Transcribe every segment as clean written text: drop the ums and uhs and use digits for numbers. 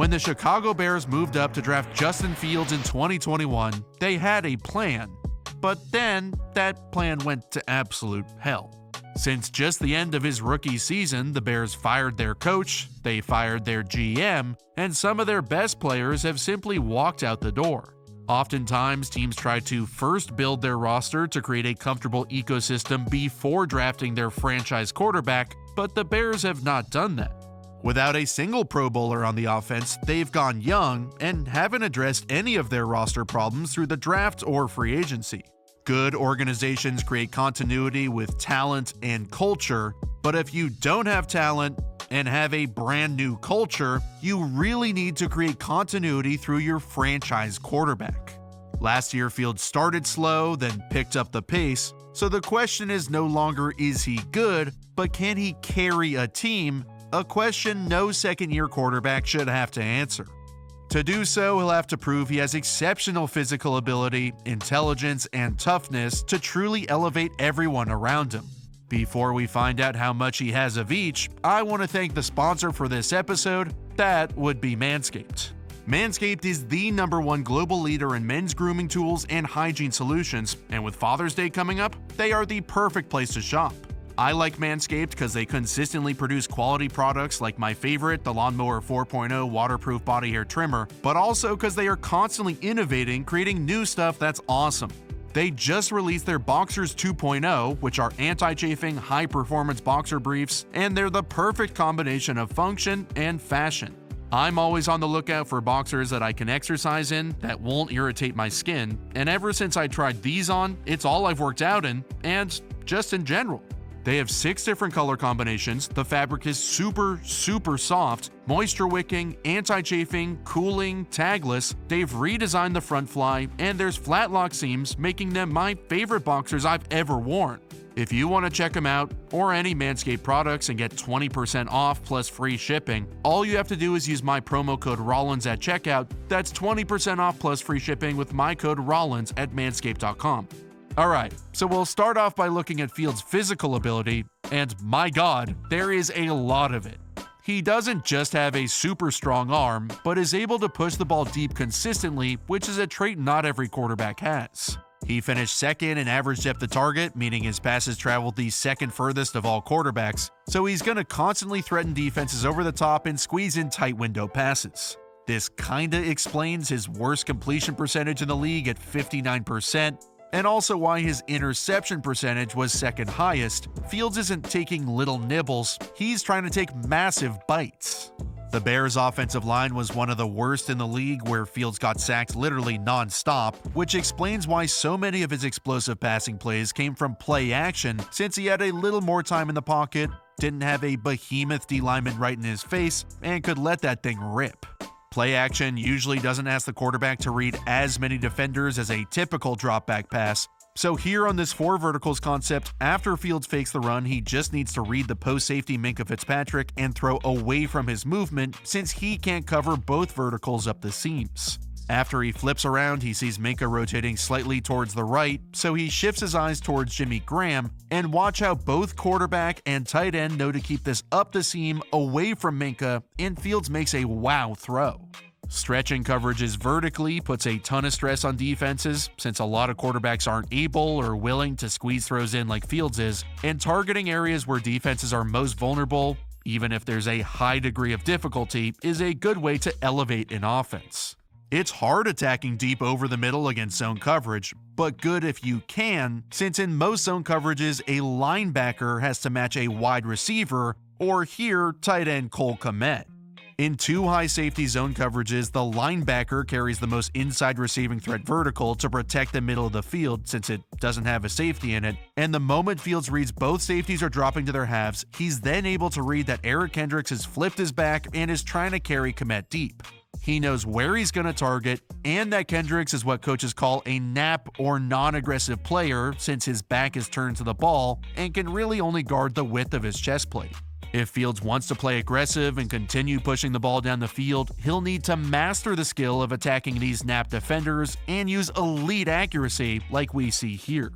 When the Chicago Bears moved up to draft Justin Fields in 2021, they had a plan. But then, that plan went to absolute hell. Since just the end of his rookie season, the Bears fired their coach, they fired their GM, and some of their best players have simply walked out the door. Oftentimes, teams try to first build their roster to create a comfortable ecosystem before drafting their franchise quarterback, but the Bears have not done that. Without a single Pro Bowler on the offense, they've gone young and haven't addressed any of their roster problems through the draft or free agency. Good organizations create continuity with talent and culture, but if you don't have talent and have a brand new culture, you really need to create continuity through your franchise quarterback. Last year, Fields started slow, then picked up the pace, so the question is no longer is he good, but can he carry a team? A question no second-year quarterback should have to answer. To do so, he'll have to prove he has exceptional physical ability, intelligence, and toughness to truly elevate everyone around him. Before we find out how much he has of each, I want to thank the sponsor for this episode. That would be Manscaped. Manscaped is the #1 global leader in men's grooming tools and hygiene solutions, and with Father's Day coming up, they are the perfect place to shop. I like Manscaped because they consistently produce quality products like my favorite, the Lawnmower 4.0 waterproof body hair trimmer, but also because they are constantly innovating, creating new stuff that's awesome. They just released their Boxers 2.0, which are anti-chafing, high-performance boxer briefs, and they're the perfect combination of function and fashion. I'm always on the lookout for boxers that I can exercise in that won't irritate my skin, and ever since I tried these on, it's all I've worked out in, and just in general. They have 6 different color combinations, the fabric is super soft, moisture wicking, anti-chafing, cooling, tagless, they've redesigned the front fly, and there's flat lock seams, making them my favorite boxers I've ever worn. If you want to check them out, or any Manscaped products and get 20% off plus free shipping, all you have to do is use my promo code Rollins at checkout. That's 20% off plus free shipping with my code Rollins at manscaped.com. Alright, so we'll start off by looking at Fields' physical ability, and my god, there is a lot of it. He doesn't just have a super strong arm, but is able to push the ball deep consistently, which is a trait not every quarterback has. He finished second in average depth of target, meaning his passes traveled the second furthest of all quarterbacks, so he's going to constantly threaten defenses over the top and squeeze in tight window passes. This kinda explains his worst completion percentage in the league at 59%, and also why his interception percentage was second highest. Fields isn't taking little nibbles, he's trying to take massive bites. The Bears' offensive line was one of the worst in the league, where Fields got sacked literally non-stop, which explains why so many of his explosive passing plays came from play action, since he had a little more time in the pocket, didn't have a behemoth D lineman right in his face, and could let that thing rip. Play action usually doesn't ask the quarterback to read as many defenders as a typical drop-back pass, so here on this 4 verticals concept, after Fields fakes the run, he just needs to read the post safety Minkah Fitzpatrick and throw away from his movement, since he can't cover both verticals up the seams. After he flips around, he sees Minkah rotating slightly towards the right, so he shifts his eyes towards Jimmy Graham, and watch how both quarterback and tight end know to keep this up the seam away from Minkah, and Fields makes a wow throw. Stretching coverages vertically puts a ton of stress on defenses, since a lot of quarterbacks aren't able or willing to squeeze throws in like Fields is, and targeting areas where defenses are most vulnerable, even if there's a high degree of difficulty, is a good way to elevate an offense. It's hard attacking deep over the middle against zone coverage, but good if you can, since in most zone coverages, a linebacker has to match a wide receiver, or here, tight end Cole Kmet. In 2 high safety zone coverages, the linebacker carries the most inside receiving threat vertical to protect the middle of the field, since it doesn't have a safety in it, and the moment Fields reads both safeties are dropping to their halves, he's then able to read that Eric Kendricks has flipped his back and is trying to carry Kmet deep. He knows where he's going to target, and that Kendricks is what coaches call a nap or non-aggressive player, since his back is turned to the ball and can really only guard the width of his chest plate. If Fields wants to play aggressive and continue pushing the ball down the field, he'll need to master the skill of attacking these nap defenders and use elite accuracy like we see here.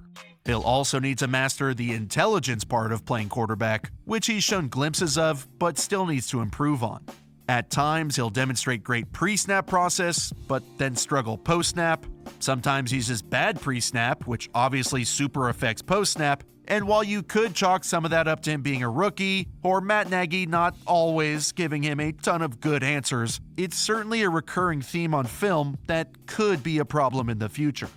He'll also need to master the intelligence part of playing quarterback, which he's shown glimpses of, but still needs to improve on. At times, he'll demonstrate great pre-snap process, but then struggle post-snap. Sometimes he's just bad pre-snap, which obviously super affects post-snap. And while you could chalk some of that up to him being a rookie, or Matt Nagy not always giving him a ton of good answers, it's certainly a recurring theme on film that could be a problem in the future.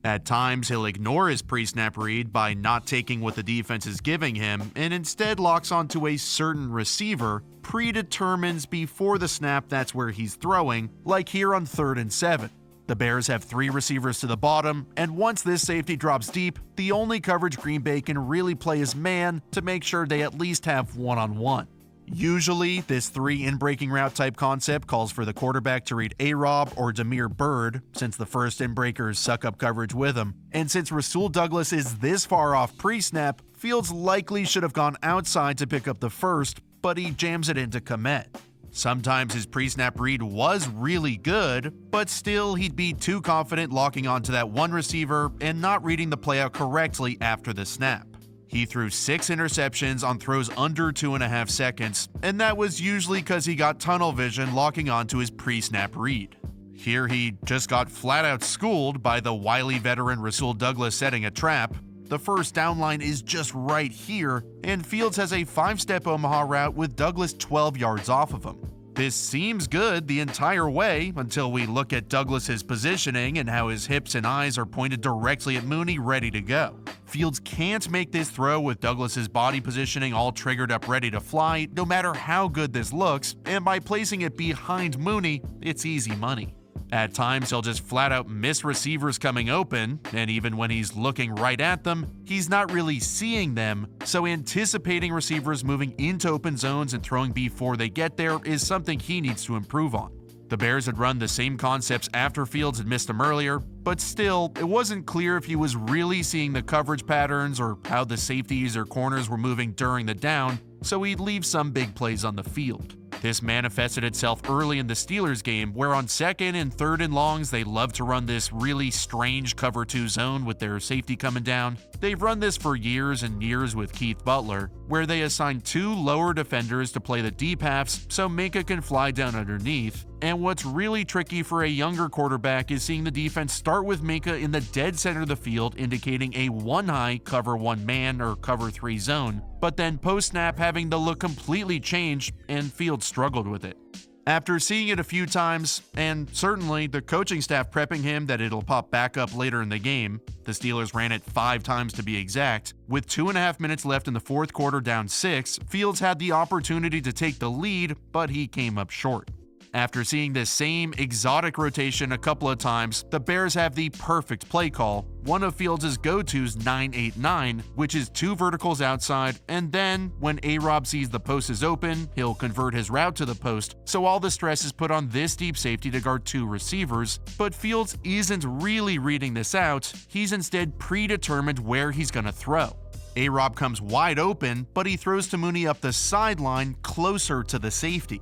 At times, he'll ignore his pre-snap read by not taking what the defense is giving him and instead locks onto a certain receiver, predetermines before the snap that's where he's throwing, like here on 3rd and 7. The Bears have 3 receivers to the bottom, and once this safety drops deep, the only coverage Green Bay can really play is man to make sure they at least have one-on-one. Usually, this 3 in-breaking route type concept calls for the quarterback to read A-Rob or Damiere Byrd, since the first in-breakers suck up coverage with him. And since Rasul Douglas is this far off pre-snap, Fields likely should have gone outside to pick up the first, but he jams it into Kmet. Sometimes his pre-snap read was really good, but still he'd be too confident locking onto that one receiver and not reading the play out correctly after the snap. He threw 6 interceptions on throws under 2.5 seconds, and that was usually because he got tunnel vision locking onto his pre-snap read. Here he just got flat out schooled by the wily veteran Rasul Douglas setting a trap. The first down line is just right here, and Fields has a 5-step Omaha route with Douglas 12 yards off of him. This seems good the entire way until we look at Douglas's positioning and how his hips and eyes are pointed directly at Mooney ready to go. Fields can't make this throw with Douglas's body positioning all triggered up ready to fly, no matter how good this looks, and by placing it behind Mooney, it's easy money. At times, he'll just flat out miss receivers coming open, and even when he's looking right at them, he's not really seeing them, so anticipating receivers moving into open zones and throwing before they get there is something he needs to improve on. The Bears had run the same concepts after Fields had missed them earlier, but still, it wasn't clear if he was really seeing the coverage patterns or how the safeties or corners were moving during the down, so he'd leave some big plays on the field. This manifested itself early in the Steelers game, where on 2nd and 3rd and longs, they love to run this really strange cover 2 zone with their safety coming down. They've run this for years and years with Keith Butler, where they assign 2 lower defenders to play the deep halves so Minka can fly down underneath. And what's really tricky for a younger quarterback is seeing the defense start with Minka in the dead center of the field, indicating a 1-high cover 1 man or cover 3 zone, but then post-snap having the look completely change, and Fields struggled with it. After seeing it a few times, and certainly the coaching staff prepping him that it'll pop back up later in the game, the Steelers ran it 5 times to be exact. With 2.5 minutes left in the 4th quarter down 6, Fields had the opportunity to take the lead, but he came up short. After seeing this same exotic rotation a couple of times, the Bears have the perfect play call, one of Fields' go-tos 9-8-9, which is 2 verticals outside, and then, when A-Rob sees the post is open, he'll convert his route to the post, so all the stress is put on this deep safety to guard 2 receivers, but Fields isn't really reading this out, he's instead predetermined where he's gonna throw. A-Rob comes wide open, but he throws to Mooney up the sideline closer to the safety.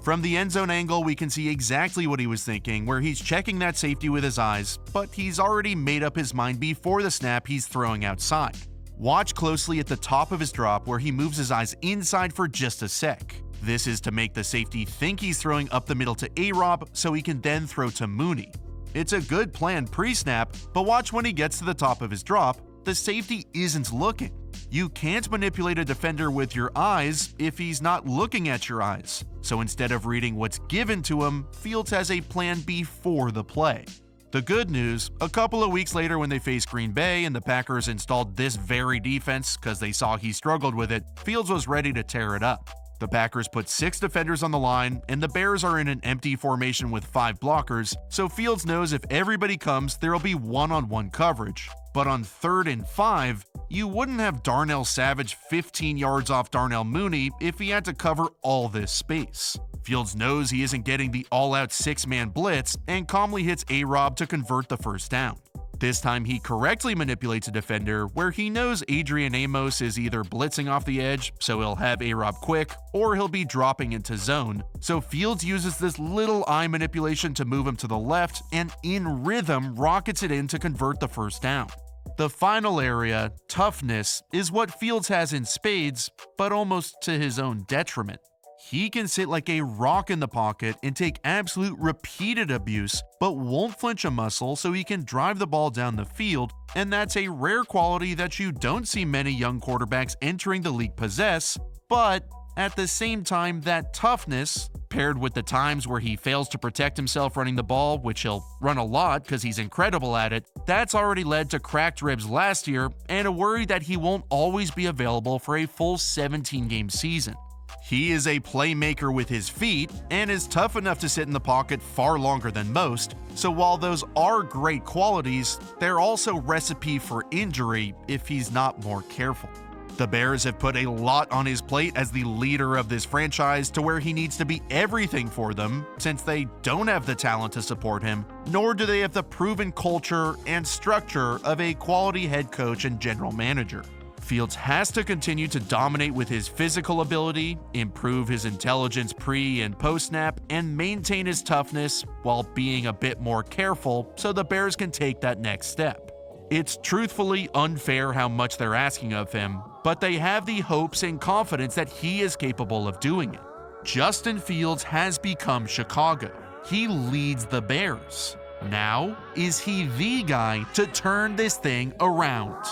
From the end zone angle, we can see exactly what he was thinking, where he's checking that safety with his eyes, but he's already made up his mind before the snap he's throwing outside. Watch closely at the top of his drop where he moves his eyes inside for just a sec. This is to make the safety think he's throwing up the middle to A-Rob so he can then throw to Mooney. It's a good plan pre-snap, but watch when he gets to the top of his drop, the safety isn't looking. You can't manipulate a defender with your eyes if he's not looking at your eyes. So instead of reading what's given to him, Fields has a plan before the play. The good news, a couple of weeks later when they faced Green Bay and the Packers installed this very defense because they saw he struggled with it, Fields was ready to tear it up. The Packers put 6 defenders on the line, and the Bears are in an empty formation with 5 blockers, so Fields knows if everybody comes, there'll be one-on-one coverage. But on 3rd and 5, you wouldn't have Darnell Savage 15 yards off Darnell Mooney if he had to cover all this space. Fields knows he isn't getting the all-out 6-man blitz and calmly hits A-Rob to convert the first down. This time he correctly manipulates a defender where he knows Adrian Amos is either blitzing off the edge, so he'll have A-Rob quick, or he'll be dropping into zone. So Fields uses this little eye manipulation to move him to the left, and in rhythm rockets it in to convert the first down. The final area, toughness, is what Fields has in spades, but almost to his own detriment. He can sit like a rock in the pocket and take absolute repeated abuse, but won't flinch a muscle so he can drive the ball down the field, and that's a rare quality that you don't see many young quarterbacks entering the league possess. But at the same time, that toughness, paired with the times where he fails to protect himself running the ball, which he'll run a lot because he's incredible at it, that's already led to cracked ribs last year and a worry that he won't always be available for a full 17-game season. He is a playmaker with his feet and is tough enough to sit in the pocket far longer than most, so while those are great qualities, they're also recipe for injury if he's not more careful. The Bears have put a lot on his plate as the leader of this franchise to where he needs to be everything for them, since they don't have the talent to support him, nor do they have the proven culture and structure of a quality head coach and general manager. Fields has to continue to dominate with his physical ability, improve his intelligence pre- and post-snap, and maintain his toughness while being a bit more careful so the Bears can take that next step. It's truthfully unfair how much they're asking of him, but they have the hopes and confidence that he is capable of doing it. Justin Fields has become Chicago. He leads the Bears. Now, is he the guy to turn this thing around?